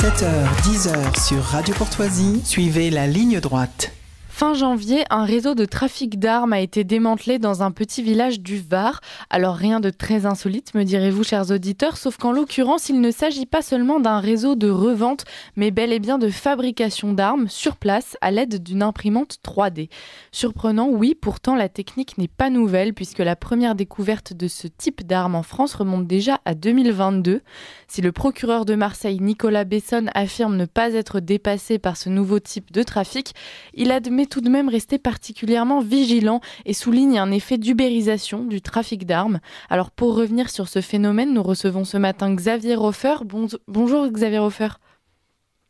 7h, 10h sur Radio Courtoisie, suivez la ligne droite. Fin janvier, un réseau de trafic d'armes a été démantelé dans un petit village du Var. Alors rien de très insolite, me direz-vous, chers auditeurs, sauf qu'en l'occurrence, il ne s'agit pas seulement d'un réseau de revente, mais bel et bien de fabrication d'armes sur place à l'aide d'une imprimante 3D. Surprenant, oui, pourtant la technique n'est pas nouvelle puisque la première découverte de ce type d'arme en France remonte déjà à 2022. Si le procureur de Marseille, Nicolas Besson, affirme ne pas être dépassé par ce nouveau type de trafic, il admet tout de même rester particulièrement vigilant et souligne un effet d'ubérisation du trafic d'armes. Alors pour revenir sur ce phénomène, nous recevons ce matin Xavier Hofer. Bonjour Xavier Hofer.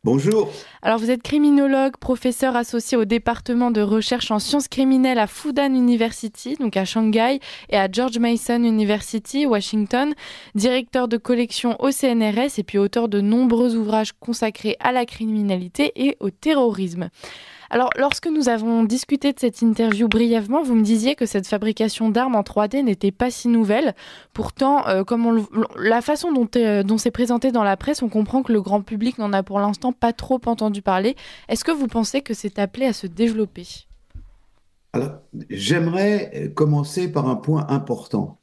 Bonjour. Alors vous êtes criminologue, professeur associé au département de recherche en sciences criminelles à Fudan University, donc à Shanghai, et à George Mason University, Washington, directeur de collection au CNRS et puis auteur de nombreux ouvrages consacrés à la criminalité et au terrorisme. Alors, lorsque nous avons discuté de cette interview brièvement, vous me disiez que cette fabrication d'armes en 3D n'était pas si nouvelle. Pourtant, la façon dont c'est présenté dans la presse, on comprend que le grand public n'en a pour l'instant pas trop entendu parler. Est-ce que vous pensez que c'est appelé à se développer ? Alors, j'aimerais commencer par un point important,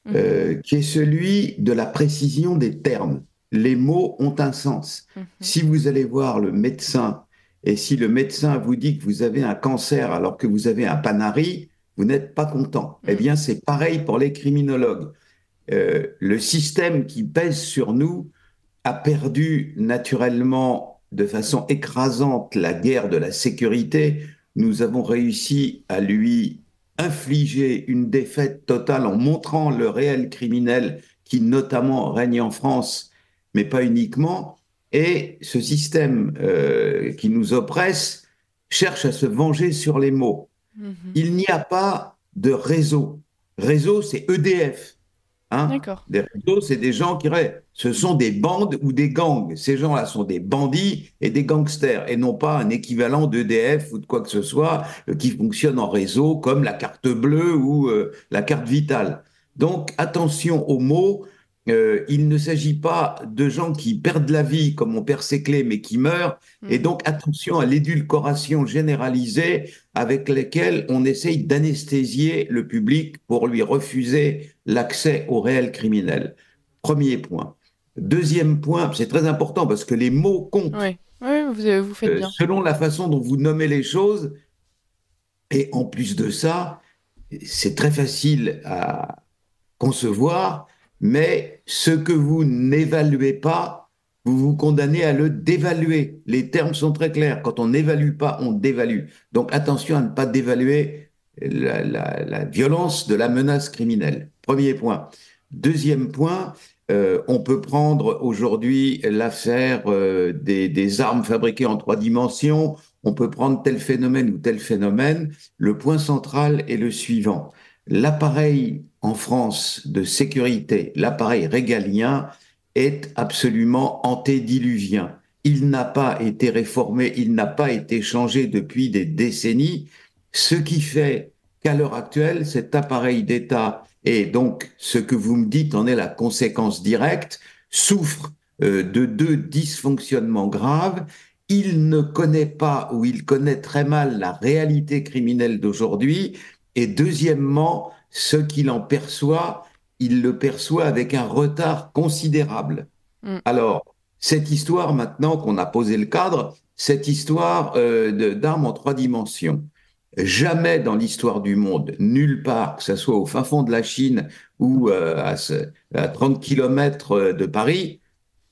qui est celui de la précision des termes. Les mots ont un sens. Si vous allez voir le médecin, et si le médecin vous dit que vous avez un cancer alors que vous avez un panari, vous n'êtes pas content. Eh bien, c'est pareil pour les criminologues. Le système qui pèse sur nous a perdu naturellement de façon écrasante la guerre de la sécurité. Nous avons réussi à lui infliger une défaite totale en montrant le réel criminel qui notamment règne en France, mais pas uniquement. Et ce système qui nous oppresse cherche à se venger sur les mots. Il n'y a pas de réseau. Réseau, c'est EDF. D'accord. Des réseaux, c'est des gens ce sont des bandes ou des gangs. Ces gens-là sont des bandits et des gangsters, et non pas un équivalent d'EDF ou de quoi que ce soit qui fonctionne en réseau, comme la carte bleue ou la carte vitale. Donc, attention aux mots. Il ne s'agit pas de gens qui perdent la vie, comme on perd ses clés, mais qui meurent. Et donc, attention à l'édulcoration généralisée avec laquelle on essaye d'anesthésier le public pour lui refuser l'accès au réel criminel. Premier point. Deuxième point, c'est très important parce que les mots comptent. Oui, vous faites bien. Selon la façon dont vous nommez les choses, et en plus de ça, c'est très facile à concevoir, mais ce que vous n'évaluez pas, vous vous condamnez à le dévaluer. Les termes sont très clairs. Quand on n'évalue pas, on dévalue. Donc attention à ne pas dévaluer la violence de la menace criminelle. Premier point. Deuxième point, on peut prendre aujourd'hui l'affaire des armes fabriquées en 3 dimensions. On peut prendre tel phénomène ou tel phénomène. Le point central est le suivant. L'appareil en France de sécurité, l'appareil régalien, est absolument antédiluvien. Il n'a pas été réformé, il n'a pas été changé depuis des décennies, ce qui fait qu'à l'heure actuelle, cet appareil d'État, et donc ce que vous me dites en est la conséquence directe, souffre de 2 dysfonctionnements graves. Il ne connaît pas ou il connaît très mal la réalité criminelle d'aujourd'hui. Et deuxièmement, ce qu'il en perçoit, il le perçoit avec un retard considérable. Alors, cette histoire, maintenant qu'on a posé le cadre, cette histoire d'armes en 3 dimensions, jamais dans l'histoire du monde, nulle part, que ce soit au fin fond de la Chine ou à 30 kilomètres de Paris,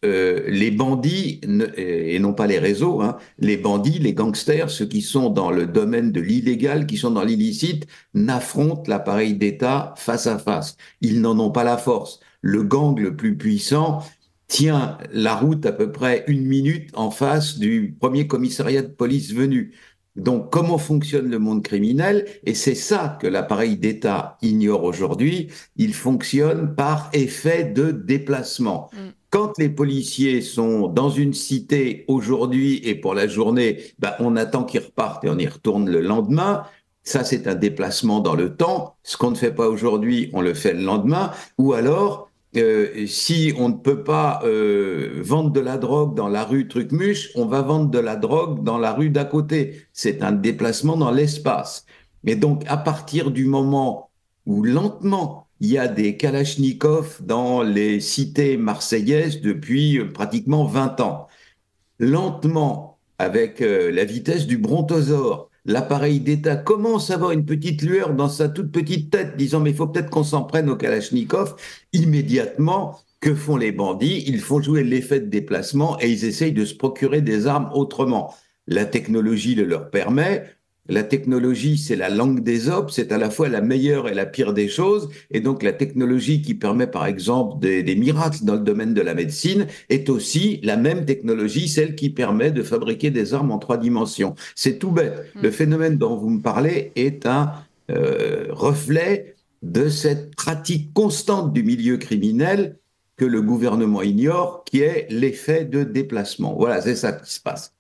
les bandits, et non pas les réseaux, les bandits, les gangsters, ceux qui sont dans le domaine de l'illégal, qui sont dans l'illicite, n'affrontent l'appareil d'État face à face. Ils n'en ont pas la force. Le gang le plus puissant tient la route à peu près 1 minute en face du premier commissariat de police venu. Donc, comment fonctionne le monde criminel? Et c'est ça que l'appareil d'État ignore aujourd'hui. Il fonctionne par effet de déplacement. Quand les policiers sont dans une cité aujourd'hui et pour la journée, on attend qu'ils repartent et on y retourne le lendemain. Ça, c'est un déplacement dans le temps. Ce qu'on ne fait pas aujourd'hui, on le fait le lendemain. Ou alors, si on ne peut pas vendre de la drogue dans la rue Trucmuche, on va vendre de la drogue dans la rue d'à côté. C'est un déplacement dans l'espace. Et donc, à partir du moment où lentement, il y a des kalachnikovs dans les cités marseillaises depuis pratiquement 20 ans, lentement, avec la vitesse du brontosaure, l'appareil d'État commence à avoir une petite lueur dans sa toute petite tête, disant mais il faut peut-être qu'on s'en prenne au Kalachnikov. Immédiatement, que font les bandits? Ils font jouer l'effet de déplacement et ils essayent de se procurer des armes autrement. La technologie le leur permet. La technologie, c'est la langue des hommes, c'est à la fois la meilleure et la pire des choses. Et donc la technologie qui permet par exemple des miracles dans le domaine de la médecine est aussi la même technologie, celle qui permet de fabriquer des armes en 3 dimensions. C'est tout bête. Le phénomène dont vous me parlez est un reflet de cette pratique constante du milieu criminel que le gouvernement ignore, qui est l'effet de déplacement. Voilà, c'est ça qui se passe.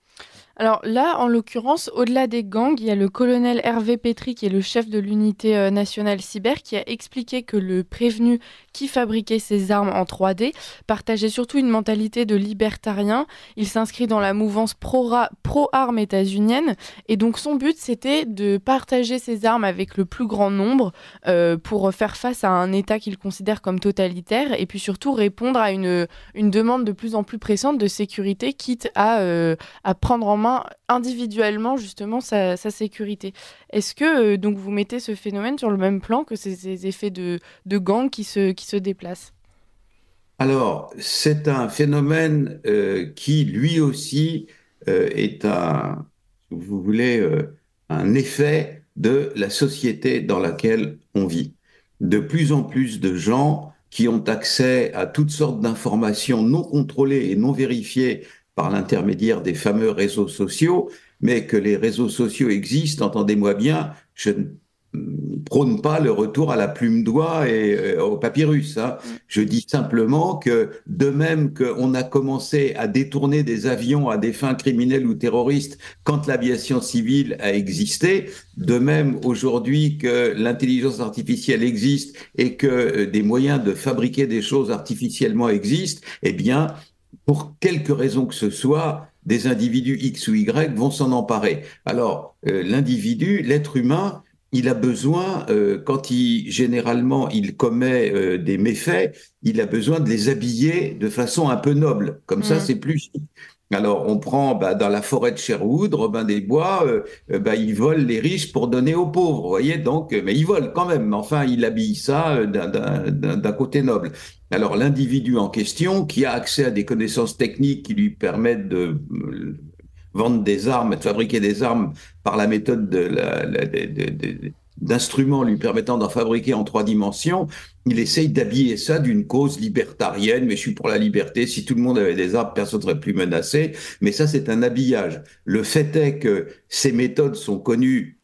Alors là, en l'occurrence, au-delà des gangs, il y a le colonel Hervé Pétry, qui est le chef de l'unité nationale cyber, qui a expliqué que le prévenu qui fabriquait ces armes en 3D partageait surtout une mentalité de libertarien. Il s'inscrit dans la mouvance pro-armes états-unienne. Et donc son but, c'était de partager ces armes avec le plus grand nombre pour faire face à un État qu'il considère comme totalitaire et puis surtout répondre à une demande de plus en plus pressante de sécurité, quitte à prendre en main individuellement justement sa sécurité. Est-ce que donc vous mettez ce phénomène sur le même plan que ces effets de gangs qui se déplacent? Alors, c'est un phénomène qui, lui aussi, est un, si vous voulez, un effet de la société dans laquelle on vit. De plus en plus de gens qui ont accès à toutes sortes d'informations non contrôlées et non vérifiées par l'intermédiaire des fameux réseaux sociaux, mais que les réseaux sociaux existent, entendez-moi bien, je ne prône pas le retour à la plume d'oie et au papyrus. Hein. Je dis simplement que de même qu'on a commencé à détourner des avions à des fins criminelles ou terroristes quand l'aviation civile a existé, de même aujourd'hui que l'intelligence artificielle existe et que des moyens de fabriquer des choses artificiellement existent, eh bien, pour quelque raison que ce soit, des individus X ou Y vont s'en emparer. Alors, l'individu, l'être humain, il a besoin, quand généralement il commet des méfaits, il a besoin de les habiller de façon un peu noble. Comme ça, c'est plus chic. Alors, on prend dans la forêt de Sherwood, Robin des Bois, il vole les riches pour donner aux pauvres, vous voyez, donc, mais il vole quand même, mais enfin, il habille ça d'un côté noble. Alors, l'individu en question, qui a accès à des connaissances techniques qui lui permettent de vendre des armes, de fabriquer des armes par la méthode d'instruments lui permettant d'en fabriquer en 3 dimensions, il essaye d'habiller ça d'une cause libertarienne, mais je suis pour la liberté, si tout le monde avait des armes, personne ne serait plus menacé, mais ça c'est un habillage. Le fait est que ces méthodes sont connues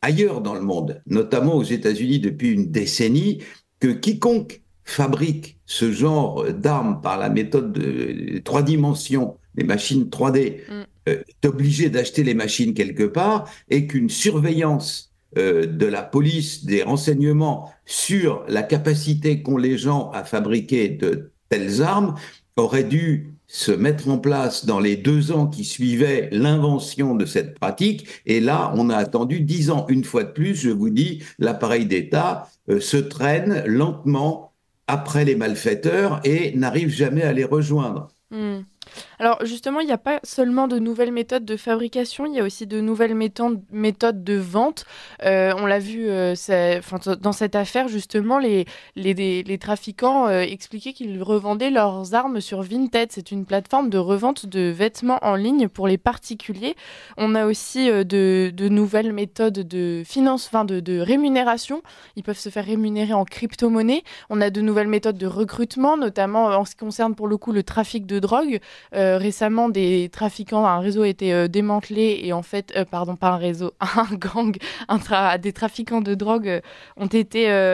ailleurs dans le monde, notamment aux États-Unis depuis une décennie, que quiconque fabrique ce genre d'armes par la méthode de 3 dimensions, les machines 3D, est obligé d'acheter les machines quelque part et qu'une surveillance de la police, des renseignements sur la capacité qu'ont les gens à fabriquer de telles armes aurait dû se mettre en place dans les 2 ans qui suivaient l'invention de cette pratique. Et là, on a attendu 10 ans. Une fois de plus, je vous dis, l'appareil d'État se traîne lentement après les malfaiteurs et n'arrive jamais à les rejoindre. Alors justement, il n'y a pas seulement de nouvelles méthodes de fabrication, il y a aussi de nouvelles méthodes de vente. On l'a vu dans cette affaire, justement, les trafiquants expliquaient qu'ils revendaient leurs armes sur Vinted. C'est une plateforme de revente de vêtements en ligne pour les particuliers. On a aussi de nouvelles méthodes de de rémunération. Ils peuvent se faire rémunérer en crypto-monnaie. On a de nouvelles méthodes de recrutement, notamment en ce qui concerne pour le coup le trafic de drogue. récemment, un réseau a été démantelé et en fait, pardon, pas un réseau, un gang, des trafiquants de drogue ont été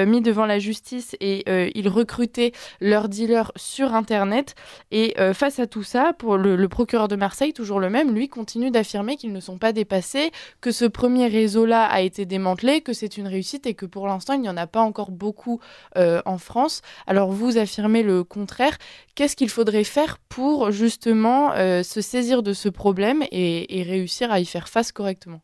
mis devant la justice et ils recrutaient leurs dealers sur Internet. Et face à tout ça, pour le procureur de Marseille, toujours le même, lui continue d'affirmer qu'ils ne sont pas dépassés, que ce premier réseau-là a été démantelé, que c'est une réussite et que pour l'instant, il n'y en a pas encore beaucoup en France. Alors vous affirmez le contraire. Qu'est-ce qu'il faudrait faire pour justement se saisir de ce problème et réussir à y faire face correctement?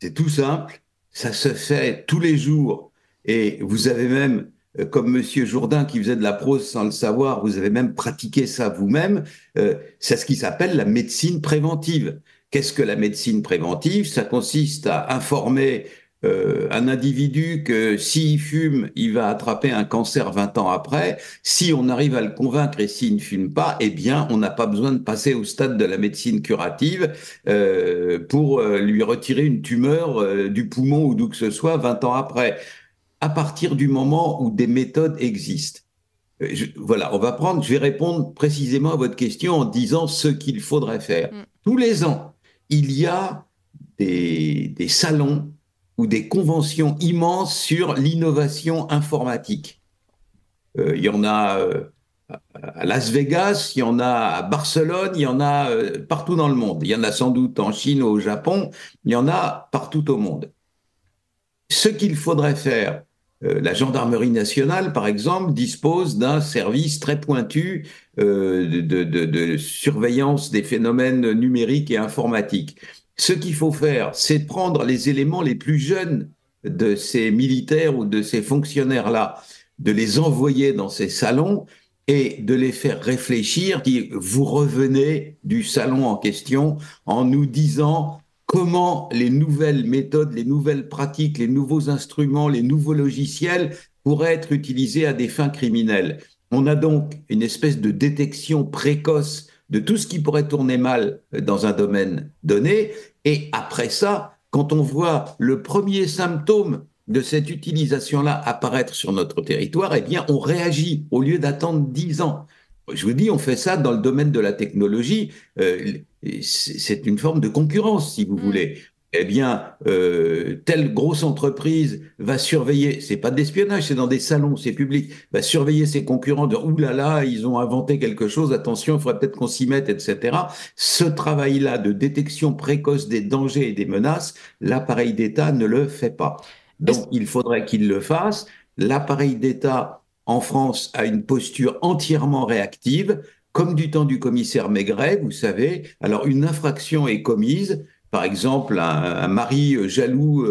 C'est tout simple, ça se fait tous les jours. Et vous avez même, comme Monsieur Jourdain qui faisait de la prose sans le savoir, vous avez même pratiqué ça vous-même. C'est ce qui s'appelle la médecine préventive. Qu'est-ce que la médecine préventive? Ça consiste à informer un individu que s'il fume, il va attraper un cancer 20 ans après. Si on arrive à le convaincre et s'il ne fume pas, eh bien, on n'a pas besoin de passer au stade de la médecine curative pour lui retirer une tumeur du poumon ou d'où que ce soit 20 ans après. À partir du moment où des méthodes existent. Voilà, je vais répondre précisément à votre question en disant ce qu'il faudrait faire. Tous les ans, il y a des salons ou des conventions immenses sur l'innovation informatique. Il y en a à Las Vegas, il y en a à Barcelone, il y en a partout dans le monde. Il y en a sans doute en Chine ou au Japon, il y en a partout au monde. Ce qu'il faudrait faire, la gendarmerie nationale, par exemple, dispose d'un service très pointu de surveillance des phénomènes numériques et informatiques. Ce qu'il faut faire, c'est prendre les éléments les plus jeunes de ces militaires ou de ces fonctionnaires-là, de les envoyer dans ces salons et de les faire réfléchir. Vous revenez du salon en question en nous disant comment les nouvelles méthodes, les nouvelles pratiques, les nouveaux instruments, les nouveaux logiciels pourraient être utilisés à des fins criminelles. On a donc une espèce de détection précoce de tout ce qui pourrait tourner mal dans un domaine donné. Et après ça, quand on voit le premier symptôme de cette utilisation-là apparaître sur notre territoire, eh bien, on réagit au lieu d'attendre 10 ans. Je vous dis, on fait ça dans le domaine de la technologie. C'est une forme de concurrence, si vous voulez. Eh bien, telle grosse entreprise va surveiller, c'est pas de l'espionnage, c'est dans des salons, c'est public, va surveiller ses concurrents, de ouh là là, ils ont inventé quelque chose, attention, il faudrait peut-être qu'on s'y mette, etc. Ce travail-là de détection précoce des dangers et des menaces, l'appareil d'État ne le fait pas. Donc, il faudrait qu'il le fasse. L'appareil d'État en France a une posture entièrement réactive, comme du temps du commissaire Maigret, vous savez. Alors, une infraction est commise. Par exemple, un mari jaloux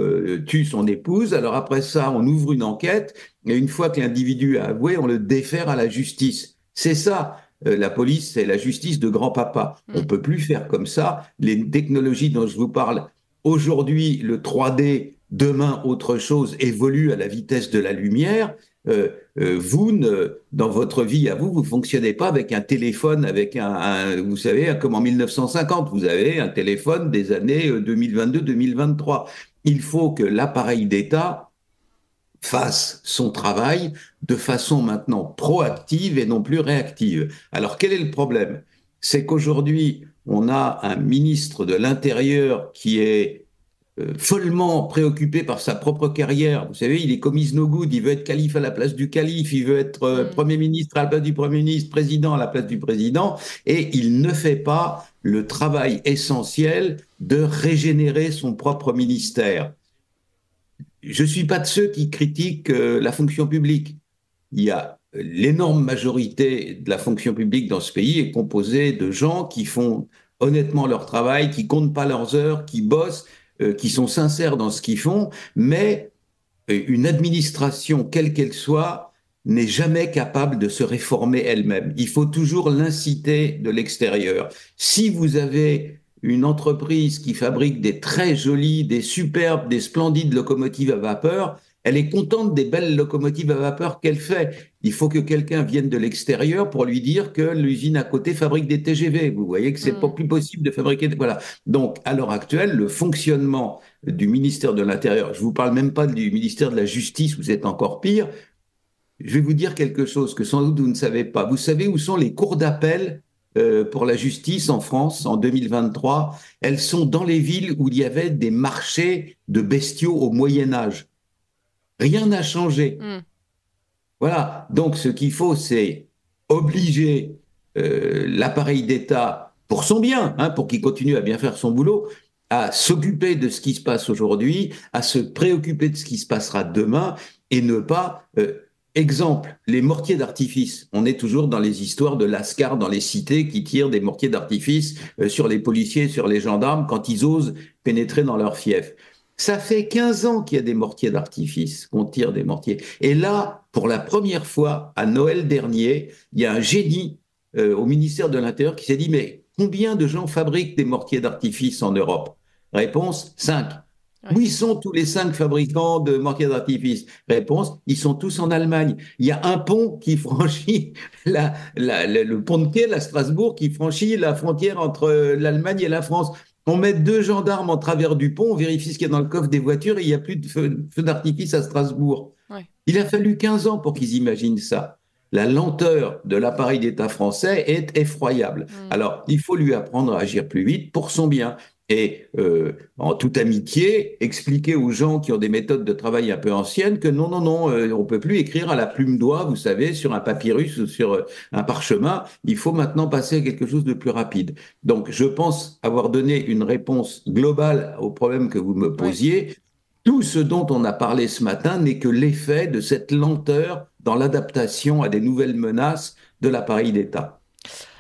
tue son épouse. Alors après ça, on ouvre une enquête et une fois que l'individu a avoué, on le défère à la justice. C'est ça, la police, c'est la justice de grand-papa. On peut plus faire comme ça. Les technologies dont je vous parle, aujourd'hui, le 3D, demain, autre chose, évolue à la vitesse de la lumière. Dans votre vie à vous, vous fonctionnez pas avec un téléphone, avec vous savez, comme en 1950, vous avez un téléphone des années 2022-2023. Il faut que l'appareil d'État fasse son travail de façon maintenant proactive et non plus réactive. Alors, quel est le problème? C'est qu'aujourd'hui, on a un ministre de l'Intérieur qui est follement préoccupé par sa propre carrière. Vous savez, il est comme is no good, il veut être calife à la place du calife, il veut être Premier ministre à la place du Premier ministre, président à la place du président, et il ne fait pas le travail essentiel de régénérer son propre ministère. Je ne suis pas de ceux qui critiquent la fonction publique. Il y a l'énorme majorité de la fonction publique dans ce pays est composée de gens qui font honnêtement leur travail, qui comptent pas leurs heures, qui bossent, qui sont sincères dans ce qu'ils font, mais une administration, quelle qu'elle soit, n'est jamais capable de se réformer elle-même. Il faut toujours l'inciter de l'extérieur. Si vous avez une entreprise qui fabrique des très jolies, des superbes, des splendides locomotives à vapeur, elle est contente des belles locomotives à vapeur qu'elle fait. Il faut que quelqu'un vienne de l'extérieur pour lui dire que l'usine à côté fabrique des TGV. Vous voyez que c'est pas plus possible de fabriquer. Voilà. Donc, à l'heure actuelle, le fonctionnement du ministère de l'Intérieur, je vous parle même pas du ministère de la Justice, où c'est encore pire. je vais vous dire quelque chose que sans doute vous ne savez pas. Vous savez où sont les cours d'appel pour la justice en France en 2023? Elles sont dans les villes où il y avait des marchés de bestiaux au Moyen Âge. Rien n'a changé. Voilà. Donc ce qu'il faut, c'est obliger l'appareil d'État, pour son bien, hein, pour qu'il continue à bien faire son boulot, à s'occuper de ce qui se passe aujourd'hui, à se préoccuper de ce qui se passera demain, et ne pas... exemple, les mortiers d'artifice. On est toujours dans les histoires de lascars dans les cités qui tirent des mortiers d'artifice sur les policiers, sur les gendarmes, quand ils osent pénétrer dans leur fief. Ça fait 15 ans qu'il y a des mortiers d'artifice, qu'on tire des mortiers. Et là, pour la première fois, à Noël dernier, il y a un génie au ministère de l'Intérieur qui s'est dit, mais combien de gens fabriquent des mortiers d'artifice en Europe? Réponse, 5. Ouais. Où ils sont tous les 5 fabricants de mortiers d'artifice? Réponse, ils sont tous en Allemagne. Il y a un pont qui franchit le pont de quai, à Strasbourg, qui franchit la frontière entre l'Allemagne et la France. On met 2 gendarmes en travers du pont, on vérifie ce qu'il y a dans le coffre des voitures et il n'y a plus de feu d'artifice à Strasbourg. Ouais. Il a fallu 15 ans pour qu'ils imaginent ça. La lenteur de l'appareil d'État français est effroyable. Alors, il faut lui apprendre à agir plus vite pour son bien. Et en toute amitié, expliquer aux gens qui ont des méthodes de travail un peu anciennes que non, on ne peut plus écrire à la plume d'oie, vous savez, sur un papyrus ou sur un parchemin. Il faut maintenant passer à quelque chose de plus rapide. Donc, je pense avoir donné une réponse globale au problème que vous me posiez. Ouais. Tout ce dont on a parlé ce matin n'est que l'effet de cette lenteur dans l'adaptation à des nouvelles menaces de l'appareil d'État.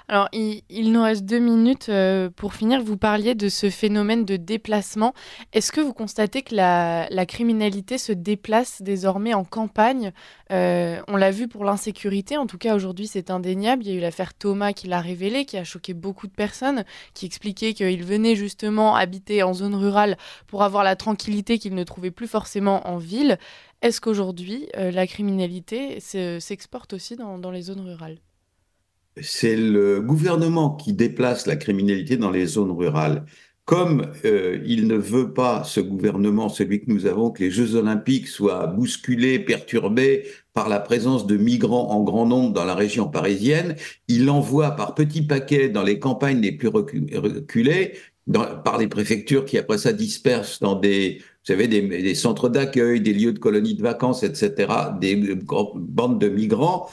Alors, il nous reste 2 minutes pour finir. Vous parliez de ce phénomène de déplacement. Est-ce que vous constatez que la criminalité se déplace désormais en campagne ? On l'a vu pour l'insécurité. En tout cas, aujourd'hui, c'est indéniable. Il y a eu l'affaire Thomas qui l'a révélé, qui a choqué beaucoup de personnes, qui expliquait qu'il venait justement habiter en zone rurale pour avoir la tranquillité qu'il ne trouvait plus forcément en ville. Est-ce qu'aujourd'hui, la criminalité s'exporte aussi dans les zones rurales ? C'est le gouvernement qui déplace la criminalité dans les zones rurales. Comme il ne veut pas, ce gouvernement, celui que nous avons, que les Jeux Olympiques soient bousculés, perturbés par la présence de migrants en grand nombre dans la région parisienne, il envoie par petits paquets dans les campagnes les plus reculées, par les préfectures qui après ça dispersent dans des centres d'accueil, des lieux de colonies de vacances, etc., des bandes de migrants.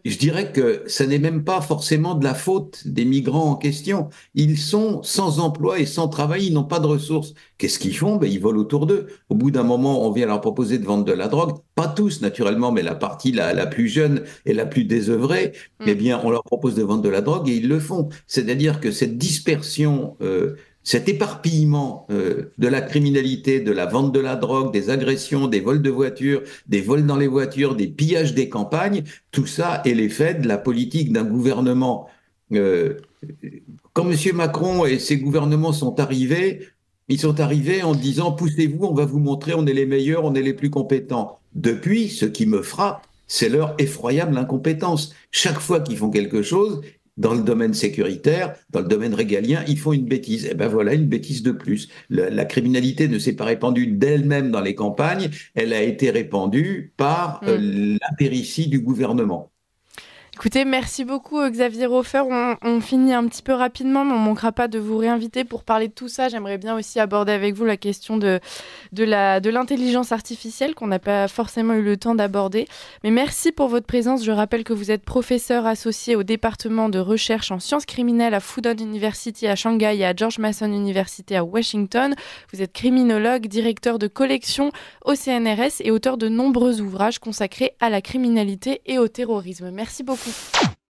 Je dirais que ça n'est même pas forcément de la faute des migrants en question. Ils sont sans emploi et sans travail, ils n'ont pas de ressources. Qu'est-ce qu'ils font? Ils volent autour d'eux. Au bout d'un moment, on vient leur proposer de vendre de la drogue. Pas tous, naturellement, mais la partie la plus jeune et la plus désœuvrée, eh bien, on leur propose de vendre de la drogue et ils le font. C'est-à-dire que cette dispersion, cet éparpillement de la criminalité, de la vente de la drogue, des agressions, des vols de voitures, des vols dans les voitures, des pillages des campagnes, tout ça est l'effet de la politique d'un gouvernement. Quand M. Macron et ses gouvernements sont arrivés, ils sont arrivés en disant « poussez-vous, on va vous montrer, on est les meilleurs, on est les plus compétents ». Depuis, ce qui me frappe, c'est leur effroyable incompétence. Chaque fois qu'ils font quelque chose, dans le domaine sécuritaire, dans le domaine régalien, ils font une bêtise. Et ben voilà, une bêtise de plus. La criminalité ne s'est pas répandue d'elle-même dans les campagnes, elle a été répandue par l'impéritie du gouvernement. Écoutez, merci beaucoup Xavier Hofer. On finit un petit peu rapidement, mais on ne manquera pas de vous réinviter pour parler de tout ça. J'aimerais bien aussi aborder avec vous la question de l'intelligence artificielle qu'on n'a pas forcément eu le temps d'aborder. Mais merci pour votre présence. Je rappelle que vous êtes professeur associé au département de recherche en sciences criminelles à Fudan University à Shanghai et à George Mason University à Washington. Vous êtes criminologue, directeur de collection au CNRS et auteur de nombreux ouvrages consacrés à la criminalité et au terrorisme. Merci beaucoup.